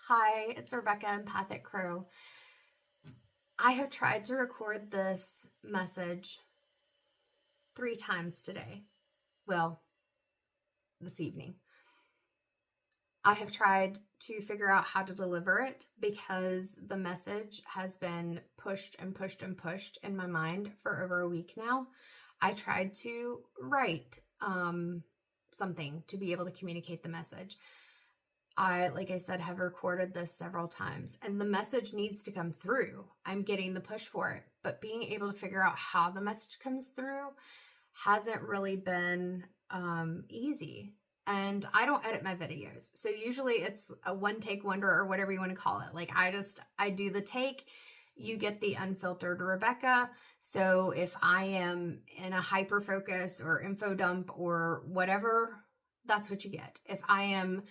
Hi, it's Rebecca, Empathic Crow. I have tried to record this message 3 times today. Well, this evening. I have tried to figure out how to deliver it because the message has been pushed and pushed and pushed in my mind for over a week now. I tried to write something to be able to communicate the message. Like I said, have recorded this several times, and the message needs to come through. I'm getting the push for it, but being able to figure out how the message comes through hasn't really been easy. And I don't edit my videos. So usually it's a one take wonder or whatever you want to call it. Like I do the take, you get the unfiltered Rebecca. So if I am in a hyper focus or info dump or whatever, that's what you get. If I am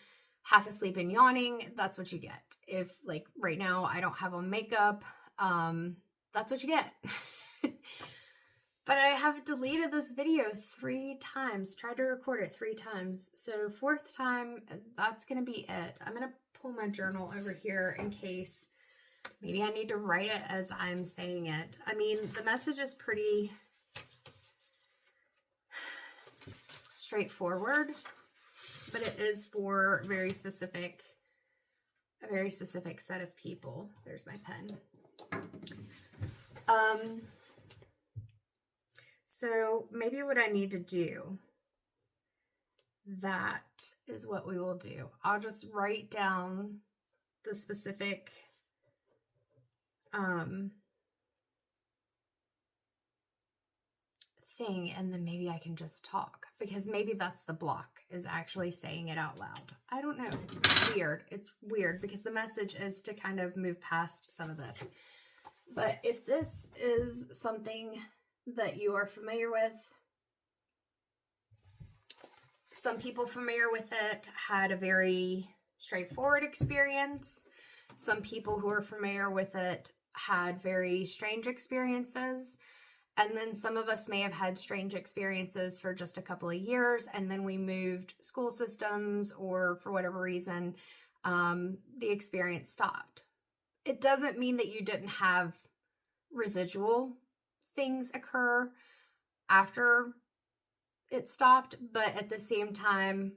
half asleep and yawning, that's what you get. If like right now I don't have on makeup, that's what you get. But I have deleted this video 3 times, tried to record it 3 times. So 4th time, that's going to be it. I'm going to pull my journal over here in case maybe I need to write it as I'm saying it. I mean, the message is pretty straightforward, but it is for a very specific set of people. There's my pen. So maybe what I need to do, that is what we will do. I'll just write down the specific thing, and then maybe I can just talk, because maybe that's the block, is actually saying it out loud. I don't know. It's weird. It's weird because the message is to kind of move past some of this. But if this is something that you are familiar with, some people familiar with it had a very straightforward experience. Some people who are familiar with it had very strange experiences. And then some of us may have had strange experiences for just a couple of years, and then we moved school systems, or for whatever reason, the experience stopped. It doesn't mean that you didn't have residual things occur after it stopped, but at the same time,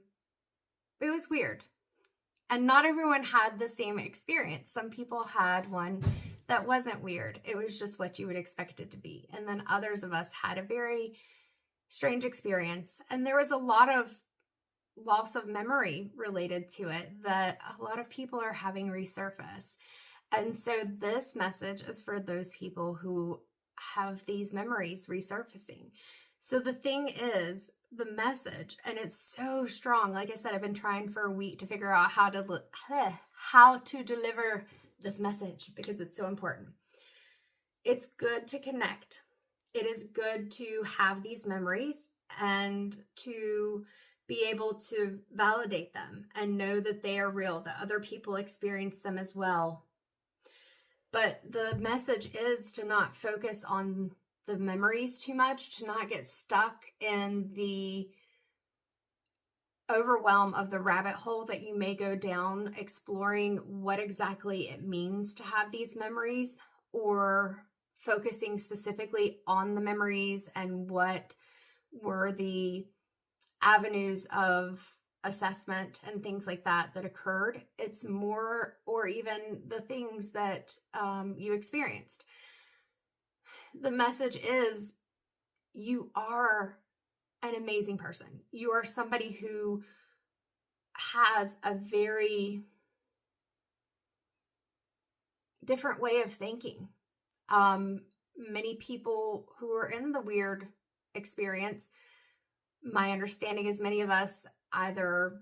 it was weird. And not everyone had the same experience. Some people had one that wasn't weird. It was just what you would expect it to be. And then others of us had a very strange experience. And there was a lot of loss of memory related to it that a lot of people are having resurface. And so this message is for those people who have these memories resurfacing. So the thing is, the message, and it's so strong. Like I said, I've been trying for a week to figure out how to deliver this message because it's so important. It's good to connect. It is good to have these memories and to be able to validate them and know that they are real, that other people experience them as well. But the message is to not focus on the memories too much, to not get stuck in the overwhelm of the rabbit hole that you may go down exploring what exactly it means to have these memories, or focusing specifically on the memories and what were the avenues of assessment and things like that occurred. It's more, or even the things that you experienced. The message is, you are an amazing person. You are somebody who has a very different way of thinking. Many people who are in the weird experience, my understanding is many of us, either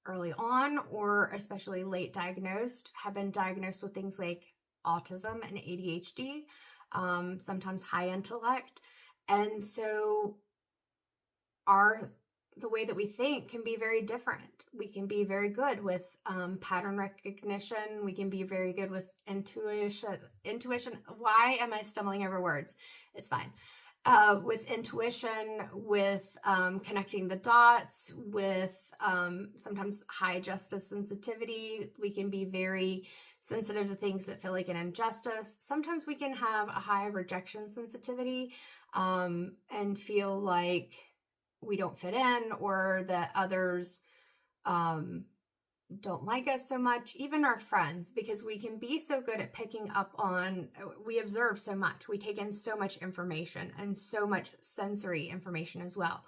early on or especially late diagnosed, have been diagnosed with things like autism and ADHD, sometimes high intellect. And so the way that we think can be very different. We can be very good with pattern recognition. We can be very good with intuition. Why am I stumbling over words? It's fine. With intuition, with connecting the dots, with sometimes high justice sensitivity. We can be very sensitive to things that feel like an injustice. Sometimes we can have a high rejection sensitivity, and feel like we don't fit in, or that others don't like us so much, even our friends, because we can be so good at picking up on, we observe so much, we take in so much information and so much sensory information as well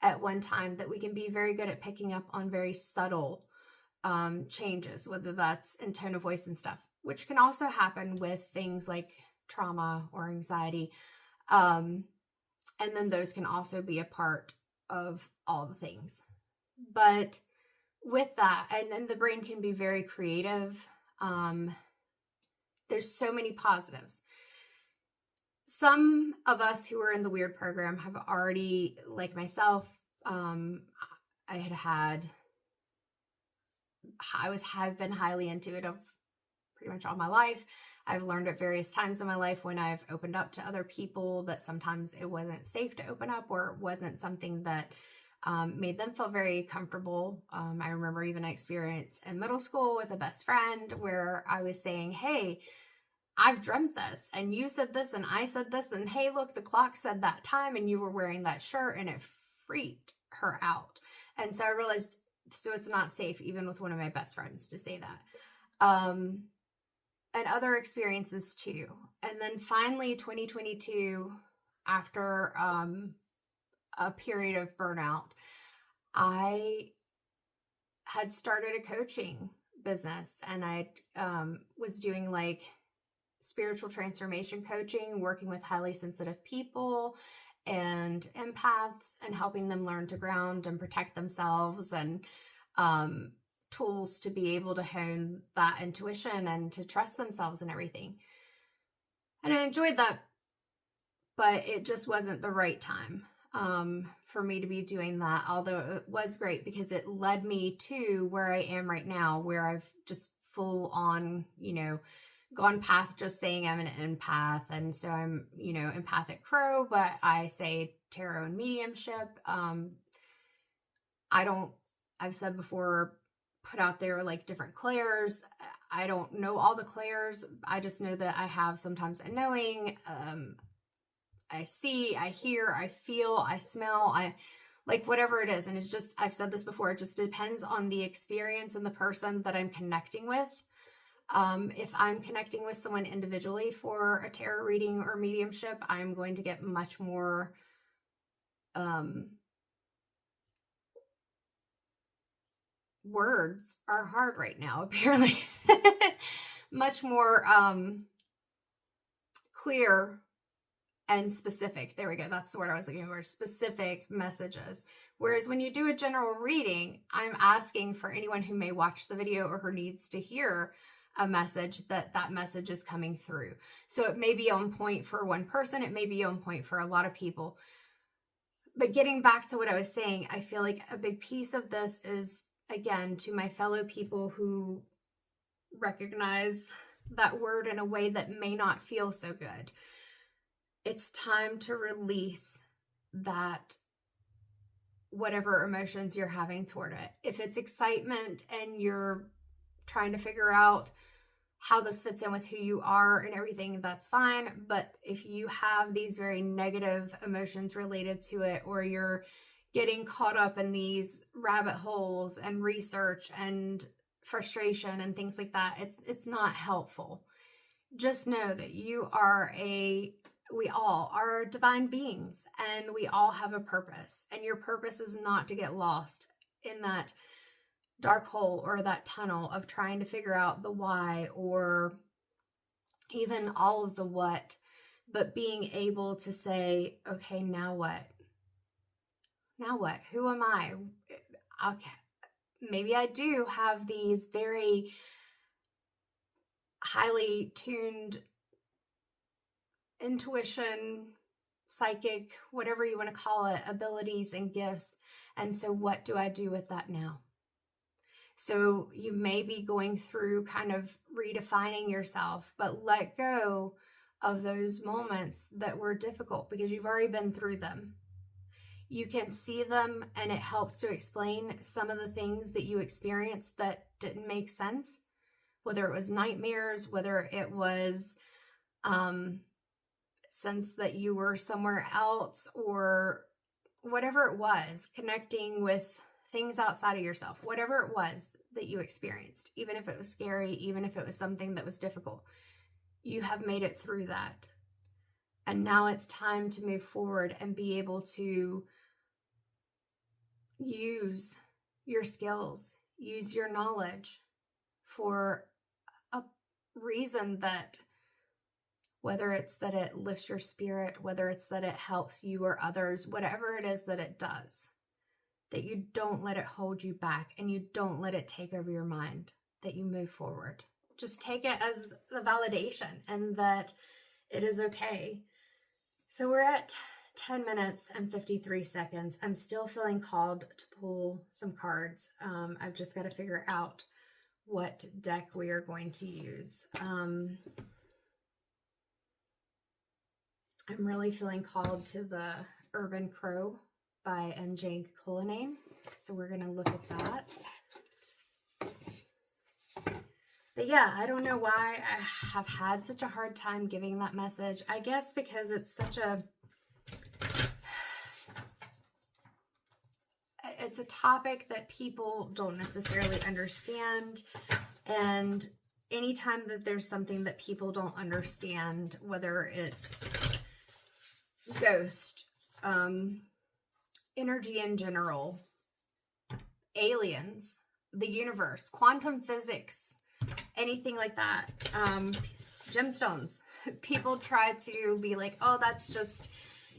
at one time, that we can be very good at picking up on very subtle changes, whether that's in tone of voice and stuff, which can also happen with things like trauma or anxiety. And then those can also be a part of all the things. But with that, and then the brain can be very creative. There's so many positives. Some of us who are in the Weird program have already, like myself, I have been highly intuitive pretty much all my life. I've learned at various times in my life when I've opened up to other people that sometimes it wasn't safe to open up, or it wasn't something that made them feel very comfortable. I remember even an experience in middle school with a best friend where I was saying, hey, I've dreamt this, and you said this, and I said this, and hey, look, the clock said that time, and you were wearing that shirt, and it freaked her out. And so I realized, so it's not safe, even with one of my best friends, to say that. And other experiences too. And then finally, 2022, after a period of burnout, I had started a coaching business, and I was doing like spiritual transformation coaching, working with highly sensitive people and empaths, and helping them learn to ground and protect themselves, and tools to be able to hone that intuition and to trust themselves and everything. And I enjoyed that, but it just wasn't the right time for me to be doing that, although it was great because it led me to where I am right now, where I've just full on, gone past just saying I'm an empath. And so I'm, empathic crow, but I say tarot and mediumship. I've said before, put out there like different clairs. I don't know all the clairs. I just know that I have sometimes a knowing. I see, I hear, I feel, I smell, I like whatever it is. And it's just, I've said this before, it just depends on the experience and the person that I'm connecting with. If I'm connecting with someone individually for a tarot reading or mediumship, I'm going to get much more, words are hard right now, apparently. Much more clear and specific. There we go. That's the word I was looking for. Specific messages. Whereas when you do a general reading, I'm asking for anyone who may watch the video or who needs to hear a message, that message is coming through. So it may be on point for one person. It may be on point for a lot of people. But getting back to what I was saying, I feel like a big piece of this is, again, to my fellow people who recognize that word in a way that may not feel so good. It's time to release that, whatever emotions you're having toward it. If it's excitement and you're trying to figure out how this fits in with who you are and everything, that's fine. But if you have these very negative emotions related to it, or you're getting caught up in these rabbit holes and research and frustration and things like that, it's not helpful. Just know that we all are divine beings, and we all have a purpose, and your purpose is not to get lost in that dark hole or that tunnel of trying to figure out the why, or even all of the what, but being able to say, okay, now what? Now what? Who am I? Okay, maybe I do have these very highly tuned intuition, psychic, whatever you want to call it, abilities and gifts. And so what do I do with that now? So you may be going through kind of redefining yourself, but let go of those moments that were difficult because you've already been through them. You can see them, and it helps to explain some of the things that you experienced that didn't make sense, whether it was nightmares, whether it was sense that you were somewhere else, or whatever it was, connecting with things outside of yourself, whatever it was that you experienced, even if it was scary, even if it was something that was difficult, you have made it through that. And now it's time to move forward and be able to use your skills, use your knowledge for a reason, that whether it's that it lifts your spirit, whether it's that it helps you or others, whatever it is that it does, that you don't let it hold you back and you don't let it take over your mind, that you move forward. Just take it as a validation and that it is okay. So we're at 10 minutes and 53 seconds. I'm still feeling called to pull some cards. I've just got to figure out what deck we are going to use. I'm really feeling called to the Urban Crow by N.J. Cullinane. So we're going to look at that. But yeah, I don't know why I have had such a hard time giving that message. I guess because it's such a topic that people don't necessarily understand. And anytime that there's something that people don't understand, whether it's ghost, energy in general, aliens, the universe, quantum physics, anything like that, gemstones, people try to be like, oh, that's just,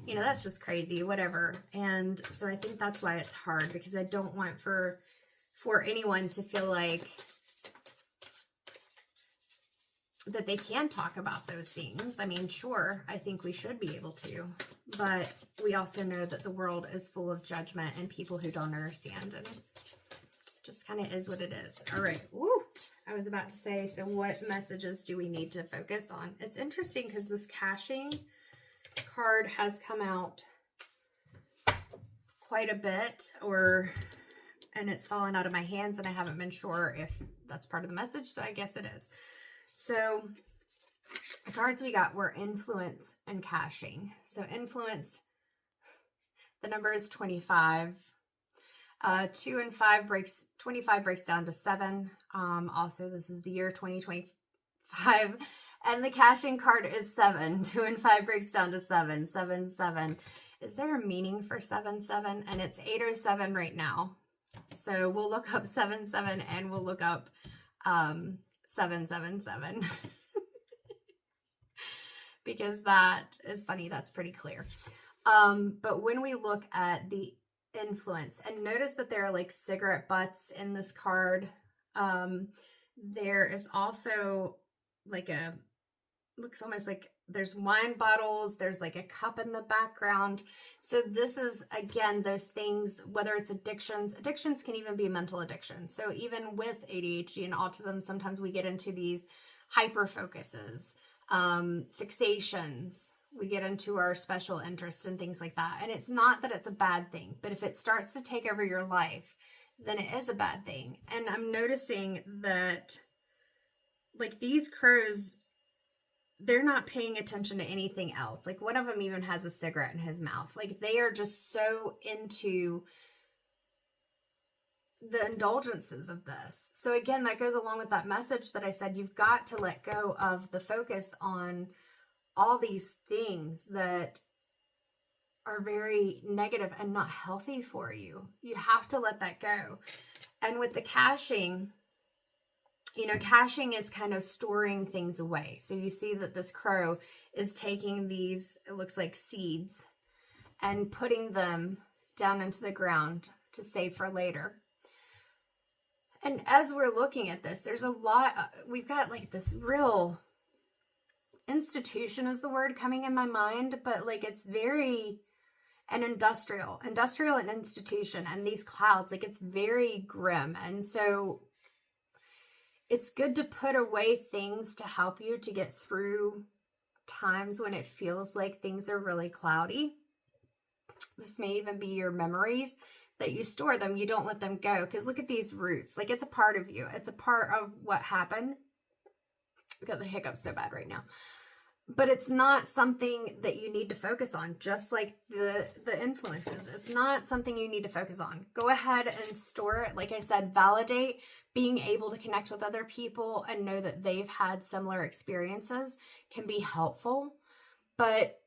that's just crazy, whatever. And so I think that's why it's hard, because I don't want for anyone to feel like that they can talk about those things. I mean, sure, I think we should be able to, but we also know that the world is full of judgment and people who don't understand, and it just kind of is what it is. All right. Woo. I was about to say, so what messages do we need to focus on? It's interesting because this caching card has come out quite a bit, and it's fallen out of my hands, and I haven't been sure if that's part of the message, so I guess it is. So the cards we got were influence and caching. So influence, the number is 25. 2 and 5 breaks, 25 breaks down to 7. Also, this is the year 2025. And the caching card is 7. 2 and 5 breaks down to 7. 7, 7. Is there a meaning for 7, 7? And it's 8:07 right now. So we'll look up 7, 7, and we'll look up 777. Because that is funny. That's pretty clear. But when we look at the influence, and notice that there are like cigarette butts in this card. There is also like looks almost like there's wine bottles, there's like a cup in the background. So this is, again, those things, whether it's addictions can even be mental addictions. So even with ADHD and autism, sometimes we get into these hyper focuses, fixations. We get into our special interests and things like that. And it's not that it's a bad thing, but if it starts to take over your life, then it is a bad thing. And I'm noticing that, like, these crows, they're not paying attention to anything else. Like, one of them even has a cigarette in his mouth. Like, they are just so into the indulgences of this. So again, that goes along with that message that I said, you've got to let go of the focus on all these things that are very negative and not healthy for you. You have to let that go. And with the caching, caching is kind of storing things away. So you see that this crow is taking these, it looks like seeds, and putting them down into the ground to save for later. And as we're looking at this, there's a lot, we've got like this real institution is the word coming in my mind, but like it's very an industrial and institution, and these clouds, like it's very grim. And so it's good to put away things to help you to get through times when it feels like things are really cloudy. This may even be your memories that you store them. You don't let them go. Because look at these roots. Like, it's a part of you. It's a part of what happened. I've got the hiccups so bad right now. But it's not something that you need to focus on, just like the influences. It's not something you need to focus on. Go ahead and store it. Like I said, validate being able to connect with other people and know that they've had similar experiences can be helpful. But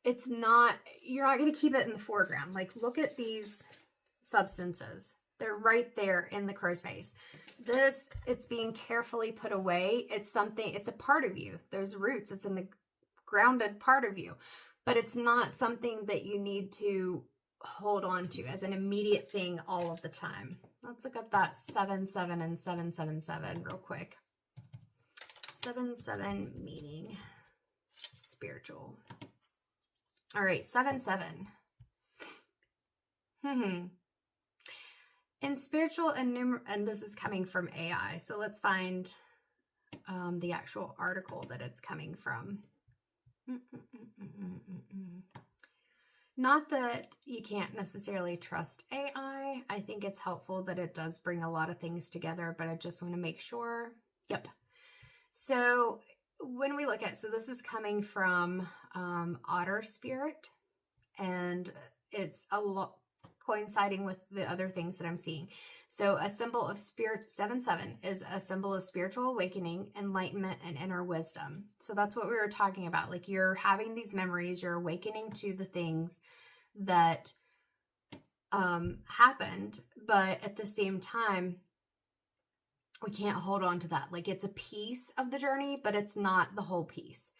it's not, you're not going to keep it in the foreground. Like, look at these substances. They're right there in the crow's face. This, it's being carefully put away. It's something, it's a part of you. There's roots. It's in the grounded part of you. But it's not something that you need to hold on to as an immediate thing all of the time. Let's look up that 7-7 and 7-7-7 real quick. 7-7 meaning spiritual. All right, 7-7. In spiritual and this is coming from AI. So let's find the actual article that it's coming from. Not that you can't necessarily trust AI. I think it's helpful that it does bring a lot of things together, but I just want to make sure. Yep. So when we look at, so this is coming from Otter Spirit, and it's a lot coinciding with the other things that I'm seeing. So a symbol of spirit, 7-7 is a symbol of spiritual awakening, enlightenment, and inner wisdom. So that's what we were talking about. Like, you're having these memories, you're awakening to the things that happened, but at the same time, we can't hold on to that. Like, it's a piece of the journey, but it's not the whole piece.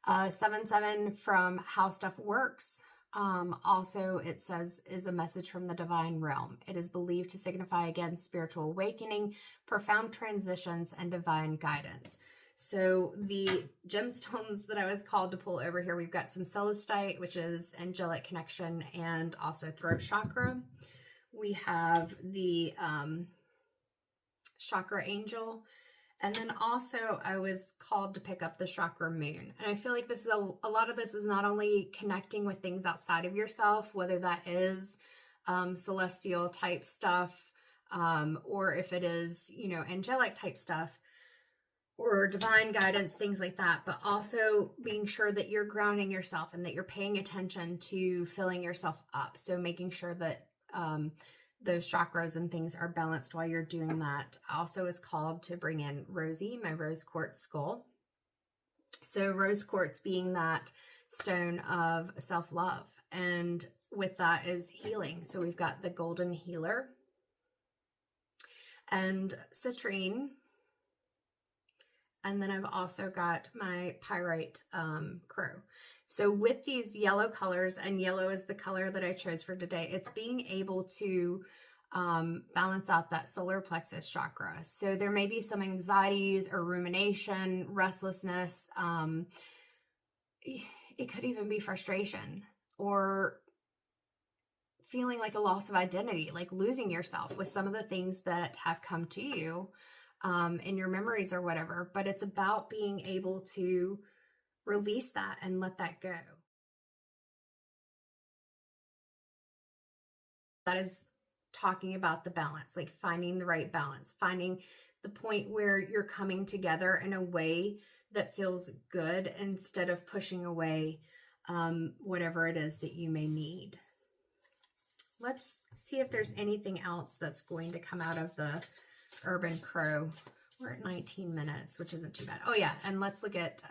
7-7 from How Stuff Works. Also, it says, is a message from the divine realm. It is believed to signify, again, spiritual awakening, profound transitions, and divine guidance. So the gemstones that I was called to pull over here, we've got some celestite, which is angelic connection, and also throat chakra. We have the chakra angel. And then also I was called to pick up the chakra moon. And I feel like this is a lot of this is not only connecting with things outside of yourself, whether that is celestial type stuff, or if it is, you know, angelic type stuff or divine guidance, things like that, but also being sure that you're grounding yourself and that you're paying attention to filling yourself up. So making sure that those chakras and things are balanced while you're doing that. Also is called to bring in Rosie, my rose quartz skull. So rose quartz being that stone of self-love, and with that is healing. So we've got the golden healer and citrine. And then I've also got my pyrite crow. So with these yellow colors, and yellow is the color that I chose for today, it's being able to balance out that solar plexus chakra. So there may be some anxieties or rumination, restlessness. It could even be frustration or feeling like a loss of identity, like losing yourself with some of the things that have come to you in your memories or whatever. But it's about being able to release that and let that go. That is talking about the balance, like finding the right balance, finding the point where you're coming together in a way that feels good instead of pushing away whatever it is that you may need. Let's see if there's anything else that's going to come out of the Urban Crow. We're at 19 minutes, which isn't too bad. Oh yeah, and let's look at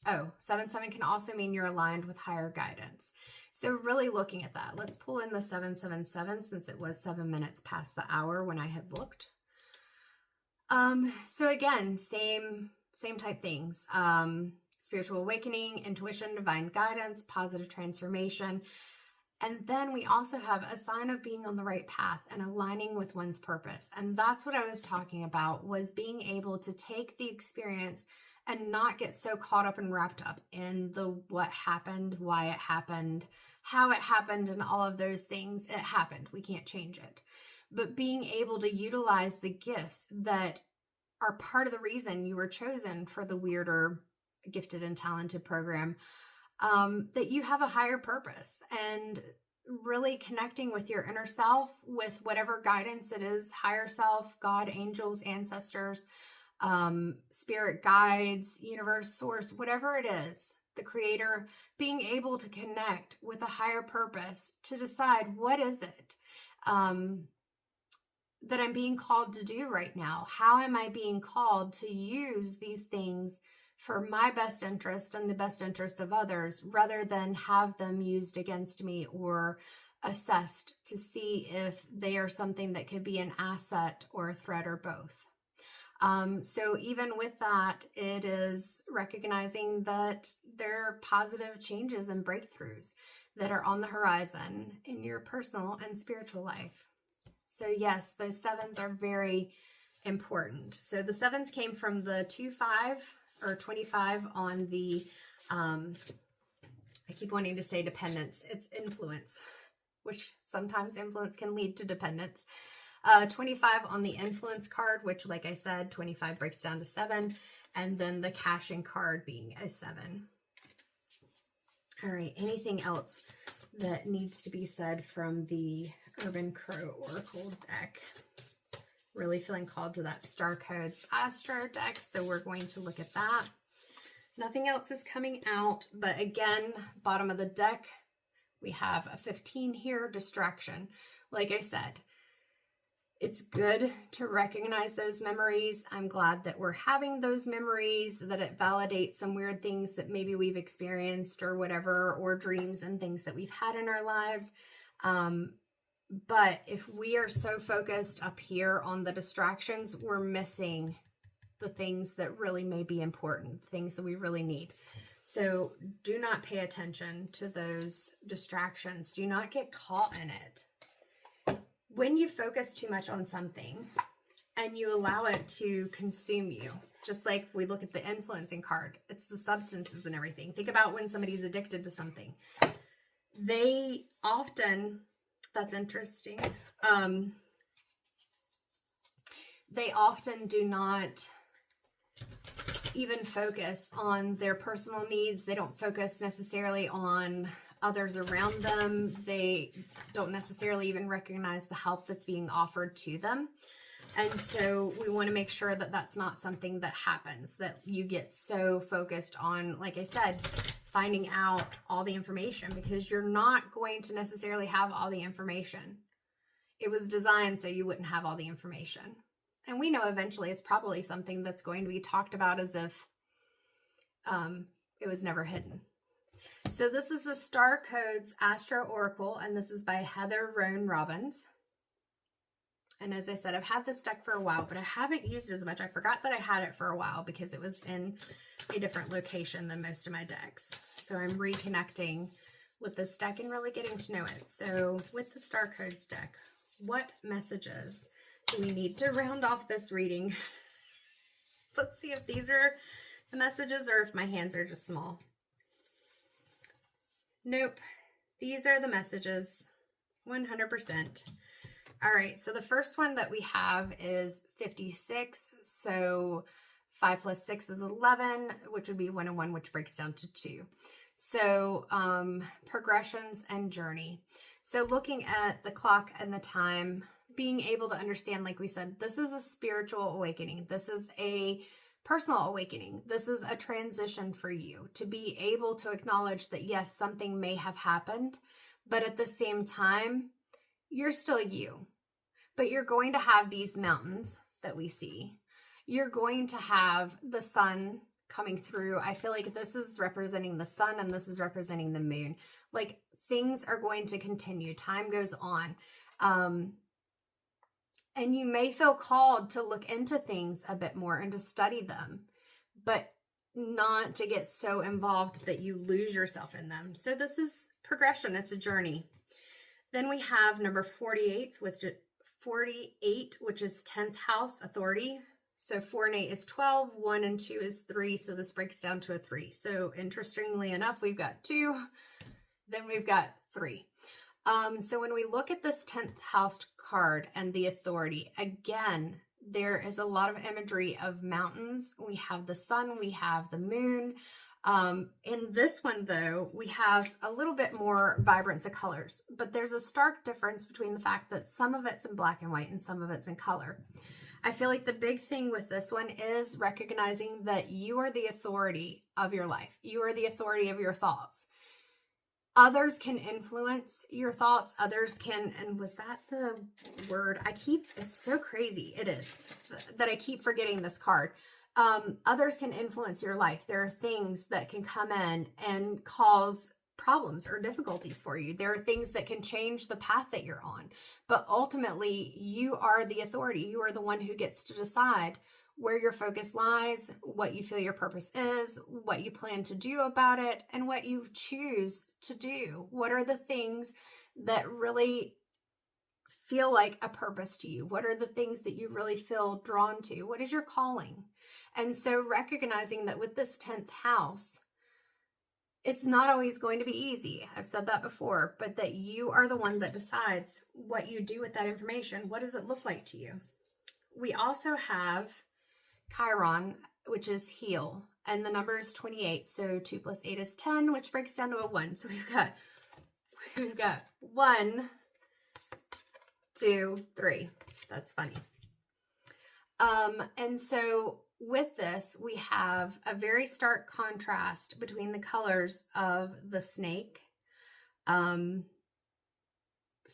7-7 can also mean you're aligned with higher guidance. So really looking at that, let's pull in the 7-7-7 since it was 7 minutes past the hour when I had looked. So again, same type things. Spiritual awakening, intuition, divine guidance, positive transformation. And then we also have a sign of being on the right path and aligning with one's purpose. And that's what I was talking about, was being able to take the experience and not get so caught up and wrapped up in the what happened, why it happened, how it happened, and all of those things. It happened. We can't change it. But being able to utilize the gifts that are part of the reason you were chosen for the Weirder Gifted and Talented program, that you have a higher purpose, and really connecting with your inner self, with whatever guidance it is, higher self, God, angels, ancestors, spirit guides, universe, source, whatever it is, the creator, being able to connect with a higher purpose to decide what is it that I'm being called to do right now? How am I being called to use these things for my best interest and the best interest of others, rather than have them used against me or assessed to see if they are something that could be an asset or a threat or both. So even with that, it is recognizing that there are positive changes and breakthroughs that are on the horizon in your personal and spiritual life. So yes, those sevens are very important. So the sevens came from the 2-5 or 25 on the, I keep wanting to say dependence. It's influence, which sometimes influence can lead to dependence. 25 on the influence card, which, like I said, 25 breaks down to 7, and then the caching card being a 7. All right, anything else that needs to be said from the Urban Crow Oracle deck? Really feeling called to that Star Codes Astro deck, so we're going to look at that. Nothing else is coming out, but again, bottom of the deck, we have a 15 here, distraction. Like I said, it's good to recognize those memories. I'm glad that we're having those memories, that it validates some weird things that maybe we've experienced or whatever, or dreams and things that we've had in our lives. But if we are so focused up here on the distractions, we're missing the things that really may be important, things that we really need. So do not pay attention to those distractions. Do not get caught in it. When you focus too much on something and you allow it to consume you, just like we look at the influencing card, it's the substances and everything. Think about when somebody's addicted to something. They often, that's interesting, they often do not even focus on their personal needs. They don't focus necessarily on others around them. They don't necessarily even recognize the help that's being offered to them. And so we want to make sure that that's not something that happens, that you get so focused on, like I said, finding out all the information, because you're not going to necessarily have all the information. It was designed so you wouldn't have all the information. And we know eventually it's probably something that's going to be talked about as if it was never hidden. So this is the Star Codes Astro Oracle, and this is by Heather Roan Robbins. And as I said, I've had this deck for a while, but I haven't used it as much. I forgot that I had it for a while because it was in a different location than most of my decks. So I'm reconnecting with this deck and really getting to know it. So with the Star Codes deck, what messages do we need to round off this reading? Let's see if these are the messages or if my hands are just small. Nope, these are the messages, 100%. All right, so the first one that we have is 56. So 5 plus 6 is 11, which would be 1 and 1, which breaks down to 2. So progressions and journey. So looking at the clock and the time, being able to understand, like we said, this is a spiritual awakening. This is a personal awakening. This is a transition for you to be able to acknowledge that, yes, something may have happened, but at the same time, you're still you. But you're going to have these mountains that we see. You're going to have the sun coming through. I feel like this is representing the sun and this is representing the moon. Like, things are going to continue. Time goes on. And you may feel called to look into things a bit more and to study them, but not to get so involved that you lose yourself in them. So this is progression. It's a journey. Then we have number 48, which is 10th house authority. So 4 and 8 is 12, 1 and 2 is 3. So this breaks down to a 3. So interestingly enough, we've got 2, then we've got 3. So when we look at this 10th house card and the authority, again, there is a lot of imagery of mountains. We have the sun, we have the moon. In this one, though, we have a little bit more vibrance of colors, but there's a stark difference between the fact that some of it's in black and white and some of it's in color. I feel like the big thing with this one is recognizing that you are the authority of your life. You are the authority of your thoughts. Others can influence your thoughts. Others can, and was that the word? It's so crazy. It is that I keep forgetting this card. Others can influence your life. There are things that can come in and cause problems or difficulties for you. There are things that can change the path that you're on. But ultimately, you are the authority. You are the one who gets to decide where your focus lies, what you feel your purpose is, what you plan to do about it, and what you choose to do. What are the things that really feel like a purpose to you? What are the things that you really feel drawn to? What is your calling? And so recognizing that with this 10th house, it's not always going to be easy. I've said that before, but that you are the one that decides what you do with that information. What does it look like to you? We also have Chiron, which is heal, and the number is 28. So 2 plus 8 is 10, which breaks down to a 1. So we've got 1, 2, 3. That's funny. And so with this, we have a very stark contrast between the colors of the snake. Some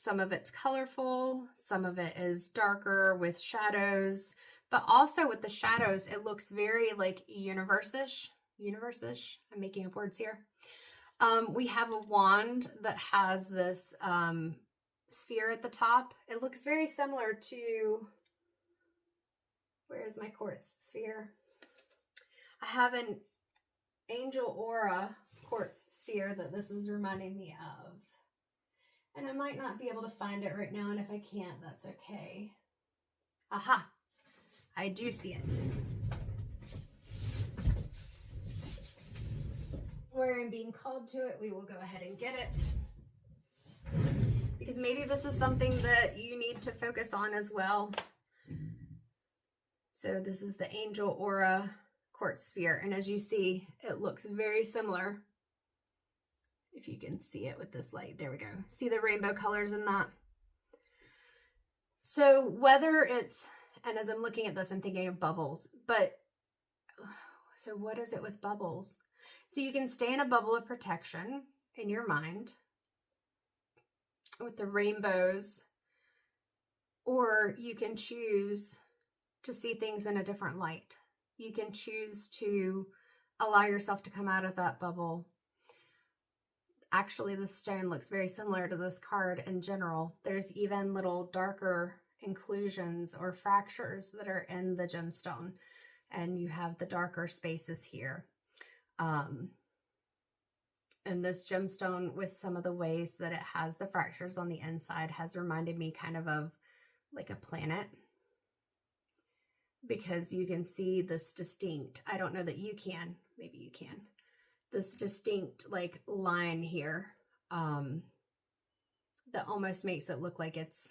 of it's colorful, some of it is darker with shadows, but also with the shadows, it looks very like universe-ish. I'm making up words here. We have a wand that has this sphere at the top. It looks very similar to, where's my quartz sphere? I have an angel aura quartz sphere that this is reminding me of. And I might not be able to find it right now, and if I can't, that's okay. Aha! I do see it. Where I'm being called to it, we will go ahead and get it. Because maybe this is something that you need to focus on as well. So this is the angel aura quartz sphere. And as you see, it looks very similar. If you can see it with this light, there we go. See the rainbow colors in that? So whether it's, and as I'm looking at this, I'm thinking of bubbles, but so what is it with bubbles? So you can stay in a bubble of protection in your mind with the rainbows, or you can choose to see things in a different light. You can choose to allow yourself to come out of that bubble. Actually, this stone looks very similar to this card in general. There's even little darker inclusions or fractures that are in the gemstone, and you have the darker spaces here. And this gemstone, with some of the ways that it has the fractures on the inside, has reminded me kind of like a planet, because you can see this distinct, I don't know that you can, maybe you can, this distinct like line here that almost makes it look like it's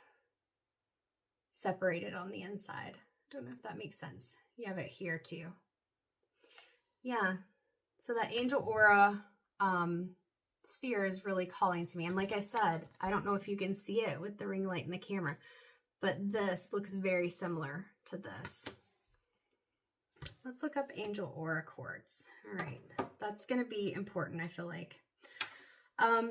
separated on the inside. I don't know if that makes sense. You have it here too. Yeah, so that angel aura sphere is really calling to me. And like I said, I don't know if you can see it with the ring light in the camera, but this looks very similar to this. Let's look up angel aura quartz. All right, that's going to be important, I feel like.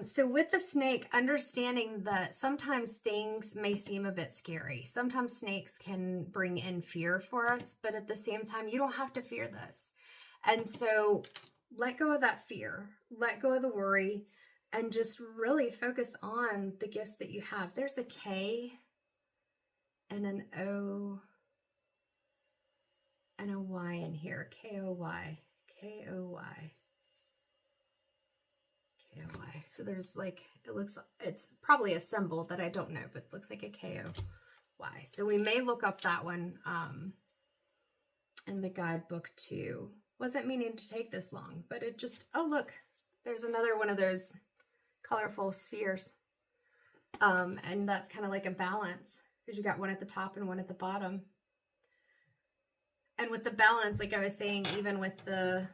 So with the snake, understanding that sometimes things may seem a bit scary. Sometimes snakes can bring in fear for us, but at the same time, you don't have to fear this. And so let go of that fear, let go of the worry, and just really focus on the gifts that you have. There's a K and an O and a Y in here. K-O-Y, K-O-Y, K-O-Y. So there's like, it's probably a symbol that I don't know, but it looks like a K-O-Y. So we may look up that one in the guidebook too. Wasn't meaning to take this long, but it just, oh look, there's another one of those colorful spheres. And that's kind of like a balance, because you got one at the top and one at the bottom. And with the balance, like I was saying, even with the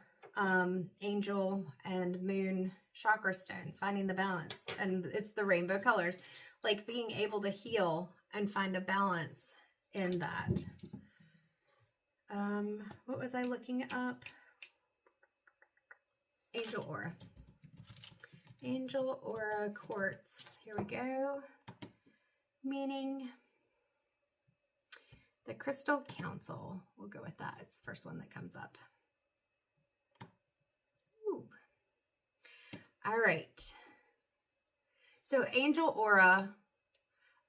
angel and moon chakra stones, finding the balance. And it's the rainbow colors, like being able to heal and find a balance in that. What was I looking up? Angel aura. Angel aura quartz. Here we go. Meaning the Crystal Council. We'll go with that. It's the first one that comes up. Ooh. All right. So angel aura,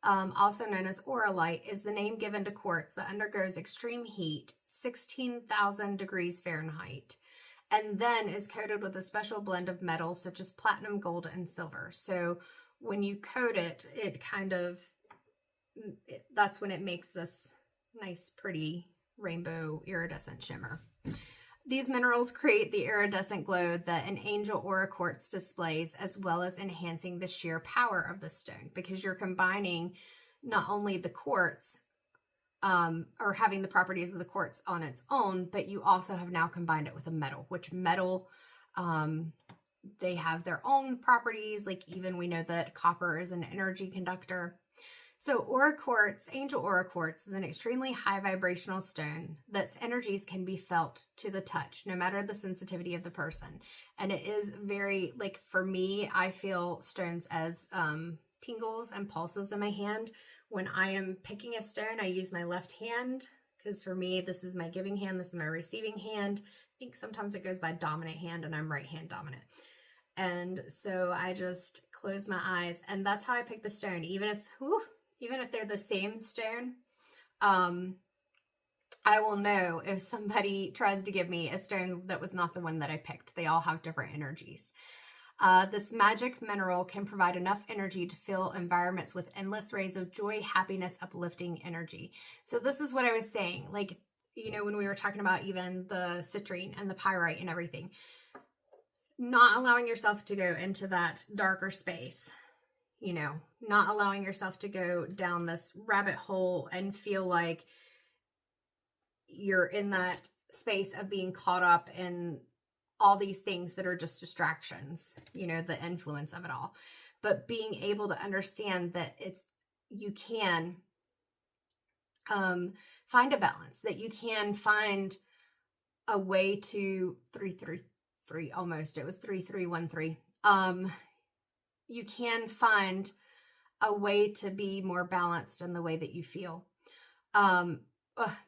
also known as aura light, is the name given to quartz that undergoes extreme heat, 16,000 degrees Fahrenheit, and then is coated with a special blend of metals such as platinum, gold, and silver. So when you coat it, it kind of, that's when it makes this nice, pretty rainbow iridescent shimmer. These minerals create the iridescent glow that an angel aura quartz displays, as well as enhancing the sheer power of the stone, because you're combining not only the quartz or having the properties of the quartz on its own, but you also have now combined it with a metal, which metal, they have their own properties. Like even we know that copper is an energy conductor. So aura quartz, angel aura quartz, is an extremely high vibrational stone that's energies can be felt to the touch, no matter the sensitivity of the person. And it is very, like for me, I feel stones as tingles and pulses in my hand. When I am picking a stone, I use my left hand, because for me, this is my giving hand, this is my receiving hand. I think sometimes it goes by dominant hand, and I'm right hand dominant. And so I just close my eyes, and that's how I pick the stone. Even if they're the same stone, I will know if somebody tries to give me a stone that was not the one that I picked. They all have different energies. This magic mineral can provide enough energy to fill environments with endless rays of joy, happiness, uplifting energy. So this is what I was saying. Like, you know, when we were talking about even the citrine and the pyrite and everything, not allowing yourself to go into that darker space. You know, not allowing yourself to go down this rabbit hole and feel like you're in that space of being caught up in all these things that are just distractions, you know, the influence of it all. But being able to understand that you can find a balance, that you can find a way to 333, almost, it was 3313. You can find a way to be more balanced in the way that you feel. And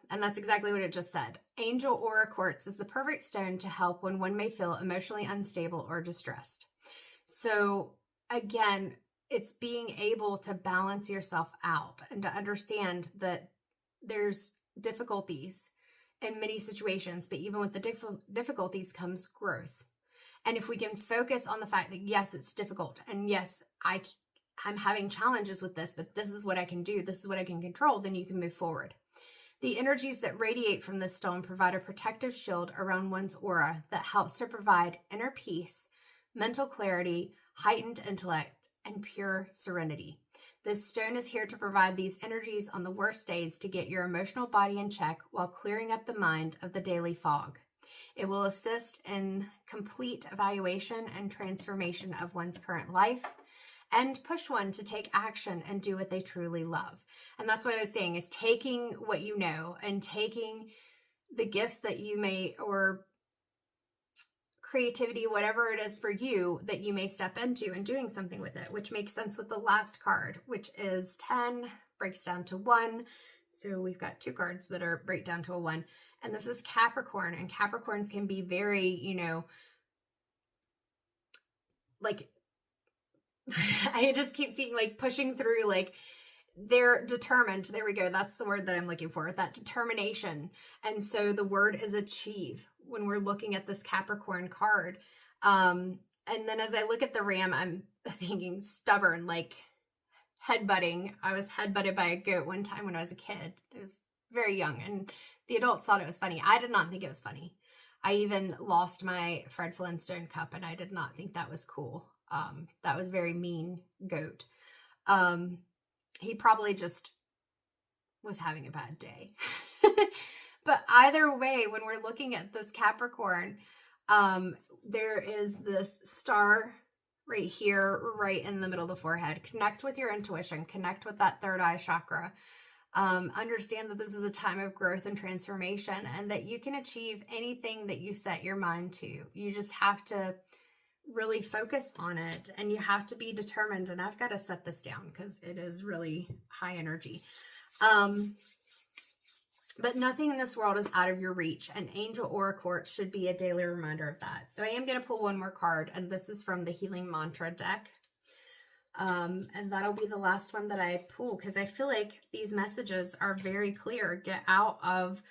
that's exactly what it just said. Angel aura quartz is the perfect stone to help when one may feel emotionally unstable or distressed. So again, it's being able to balance yourself out and to understand that there's difficulties in many situations, but even with the difficulties comes growth. And if we can focus on the fact that, yes, it's difficult, and yes, I'm having challenges with this, but this is what I can do, this is what I can control, then you can move forward. The energies that radiate from this stone provide a protective shield around one's aura that helps to provide inner peace, mental clarity, heightened intellect, and pure serenity. This stone is here to provide these energies on the worst days to get your emotional body in check while clearing up the mind of the daily fog. It will assist in complete evaluation and transformation of one's current life and push one to take action and do what they truly love. And that's what I was saying, is taking what you know and taking the gifts that you may, or creativity, whatever it is for you that you may step into, and doing something with it, which makes sense with the last card, which is 10, breaks down to 1. So we've got 2 cards that are break down to a 1. And this is Capricorn, and Capricorns can be very, you know, like, I just keep seeing like pushing through, like they're determined. There we go. That's the word that I'm looking for, that determination. And so the word is achieve when we're looking at this Capricorn card. And then as I look at the ram, I'm thinking stubborn, like headbutting. I was headbutted by a goat one time when I was a kid. I was very young, and the adults thought it was funny. I did not think it was funny. I even lost my Fred Flintstone cup, and I did not think that was cool. That was very mean goat. He probably just was having a bad day. But either way, when we're looking at this Capricorn, There is this star right here, right in the middle of the forehead. Connect with your intuition, connect with that third eye chakra. Understand that this is a time of growth and transformation, and that you can achieve anything that you set your mind to. You just have to really focus on it, and you have to be determined. And I've got to set this down because it is really high energy. But nothing in this world is out of your reach. An angel or a quartz should be a daily reminder of that. So I am going to pull one more card, and this is from the Healing Mantra deck. And that'll be the last one that I pull, because I feel like these messages are very clear. Get out of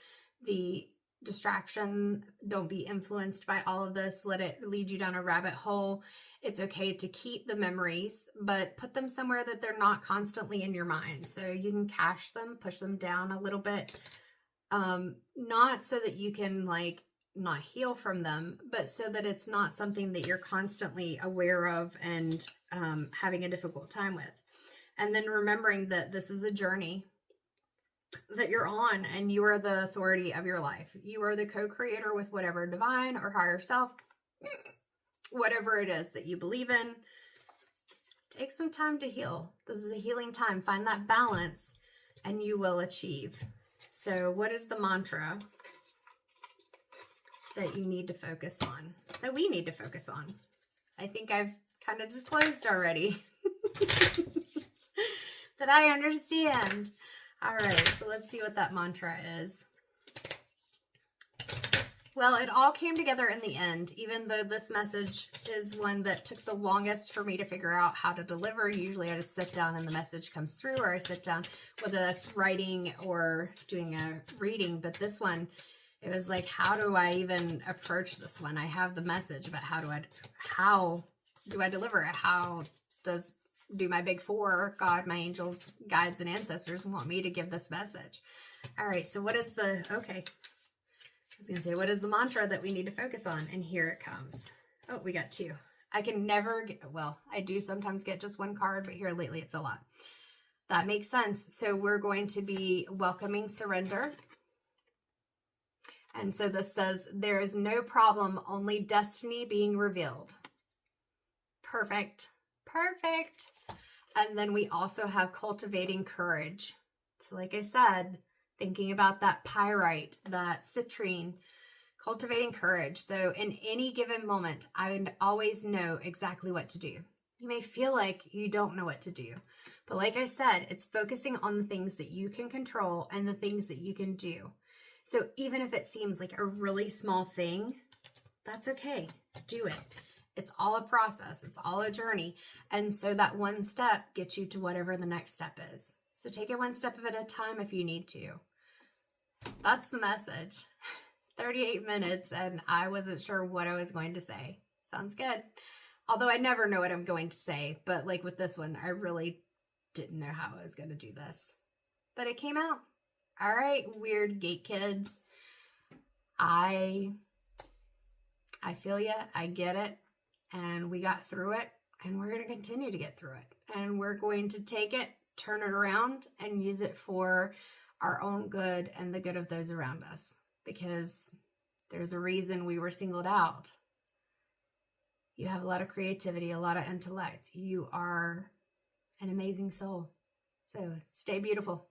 the distraction. Don't be influenced by all of this. Let it lead you down a rabbit hole. It's okay to keep the memories, but put them somewhere that they're not constantly in your mind. So you can cache them, push them down a little bit. Not so that you can like not heal from them, but so that it's not something that you're constantly aware of and having a difficult time with. And then remembering that this is a journey that you're on, and you are the authority of your life. You are the co-creator with whatever divine or higher self, whatever it is that you believe in. Take some time to heal. This is a healing time. Find that balance and you will achieve. So what is the mantra that you need to focus on, that we need to focus on? I think I've kind of disclosed already that I understand. All right, so let's see what that mantra is. Well, it all came together in the end, even though this message is one that took the longest for me to figure out how to deliver. Usually I just sit down and the message comes through, or I sit down, whether that's writing or doing a reading. But this one, it was like, how do I even approach this one? I have the message, but how do I deliver it? How do my big four, God, my angels, guides, and ancestors want me to give this message? All right, so what is I was going to say, what is the mantra that we need to focus on? And here it comes. Oh, we got two. I can never get, well, I do sometimes get just one card, but here lately it's a lot. That makes sense. So we're going to be welcoming surrender. And so this says, there is no problem, only destiny being revealed. Perfect. Perfect. And then we also have cultivating courage. So like I said, thinking about that pyrite, that citrine, cultivating courage. So in any given moment, I would always know exactly what to do. You may feel like you don't know what to do, but like I said, it's focusing on the things that you can control and the things that you can do. So even if it seems like a really small thing, that's okay. Do it. It's all a process. It's all a journey. And so that one step gets you to whatever the next step is. So take it one step at a time if you need to. That's the message. 38 minutes and I wasn't sure what I was going to say. Sounds good. Although I never know what I'm going to say, but like with this one, I really didn't know how I was going to do this. But it came out. All right, weird gate kids. I feel ya. I get it. And we got through it, and we're going to continue to get through it. And we're going to take it, turn it around, and use it for our own good and the good of those around us. Because there's a reason we were singled out. You have a lot of creativity, a lot of intellect. You are an amazing soul. So stay beautiful.